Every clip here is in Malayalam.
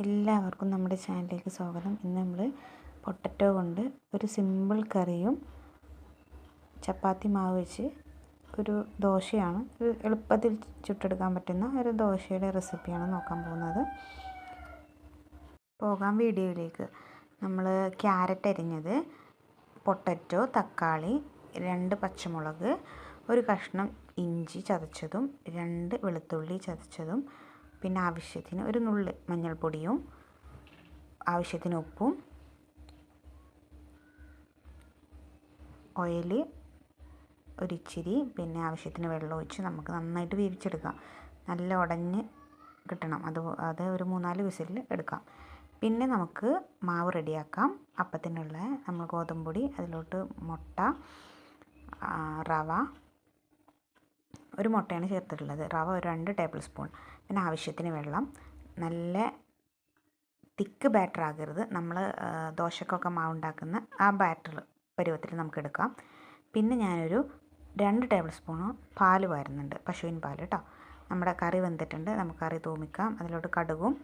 എല്ലാവർക്കും നമ്മുടെ ചാനലിലേക്ക് സ്വാഗതം. ഇന്ന് നമ്മൾ പൊട്ടറ്റോ കൊണ്ട് ഒരു സിമ്പിൾ കറിയും ചപ്പാത്തി മാവ് വെച്ച് ഒരു ദോശയാണ്, ഒരു എളുപ്പത്തിൽ ചുട്ടെടുക്കാൻ പറ്റുന്ന ഒരു ദോശയുടെ റെസിപ്പിയാണ് നോക്കാൻ പോകുന്നത്. പോകാം വീഡിയോയിലേക്ക്. നമ്മൾ ക്യാരറ്റ് അരിഞ്ഞത്, പൊട്ടറ്റോ, തക്കാളി, 2 പച്ചമുളക്, ഒരു കഷ്ണം ഇഞ്ചി ചതച്ചതും, 2 വെളുത്തുള്ളി ചതച്ചതും, പിന്നെ ആവശ്യത്തിന് ഒരു നുള്ള് മഞ്ഞൾപ്പൊടിയും, ആവശ്യത്തിന് ഉപ്പും, ഓയിൽ ഒരിച്ചിരി, പിന്നെ ആവശ്യത്തിന് വെള്ളം ഒഴിച്ച് നമുക്ക് നന്നായിട്ട് വേവിച്ചെടുക്കാം. നല്ല ഉടഞ്ഞ് കിട്ടണം. അത് ഒരു 3-4 വിസിലിൽ എടുക്കാം. പിന്നെ നമുക്ക് മാവ് റെഡിയാക്കാം. അപ്പത്തിനുള്ള നമ്മൾ ഗോതമ്പൊടി, അതിലോട്ട് മുട്ട, റവ, ഒരു മുട്ടയാണ് ചേർത്തിട്ടുള്ളത്, റവ ഒരു 2 ടേബിൾ സ്പൂൺ, പിന്നെ ആവശ്യത്തിന് വെള്ളം. നല്ല തിക്ക് ബാറ്റർ ആകരുത്, നമ്മൾ ദോശക്കൊക്കെ മാവ് ഉണ്ടാക്കുന്ന ആ ബാറ്റർ പരുവത്തിൽ നമുക്ക് എടുക്കാം. പിന്നെ ഞാനൊരു 2 ടേബിൾ സ്പൂണ് പാൽ വാരുന്നുണ്ട്, പശുവിൻ പാൽ കേട്ടോ. നമ്മുടെ കറി വെന്തിട്ടുണ്ട്, നമുക്ക് കറി തൂമിക്കാം. അതിലോട്ട് കടുകും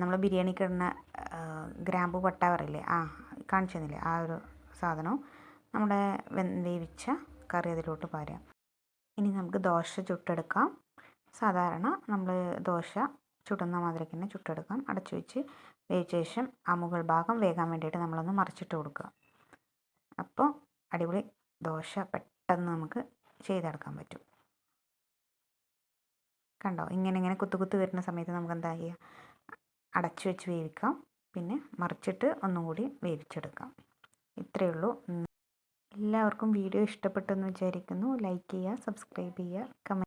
നമ്മൾ ബിരിയാണിക്ക് ഇടുന്ന ഗ്രാമ്പു പട്ട പറയില്ലേ, കാണിച്ചു തന്നില്ലേ, ആ ഒരു സാധനവും നമ്മുടെ വേവിച്ച കറി അതിലോട്ട് പാരാം. ഇനി നമുക്ക് ദോശ ചുട്ടെടുക്കാം. സാധാരണ നമ്മൾ ദോശ ചുടുന്ന മാതിരിക്ക് തന്നെ ചുട്ടെടുക്കാം. അടച്ചു വെച്ച് വേവിച്ച ശേഷം ആ മുകൾ ഭാഗം വേകാൻ വേണ്ടിയിട്ട് നമ്മളൊന്ന് മറിച്ചിട്ട് കൊടുക്കുക. അപ്പോൾ അടിപൊളി ദോശ പെട്ടെന്ന് നമുക്ക് ചെയ്തെടുക്കാൻ പറ്റും. കണ്ടോ, ഇങ്ങനെ കുത്തു വരുന്ന സമയത്ത് നമുക്ക് എന്താ ചെയ്യുക, അടച്ചു വെച്ച് വേവിക്കാം, പിന്നെ മറിച്ചിട്ട് ഒന്നും കൂടി വേവിച്ചെടുക്കാം. ഇത്രയേ ഉള്ളൂ. എല്ലാവർക്കും വീഡിയോ ഇഷ്ടപ്പെട്ടെന്ന് വിചാരിക്കുന്നു. ലൈക്ക് ചെയ്യുക, സബ്സ്ക്രൈബ് ചെയ്യുക, കമൻറ്റ്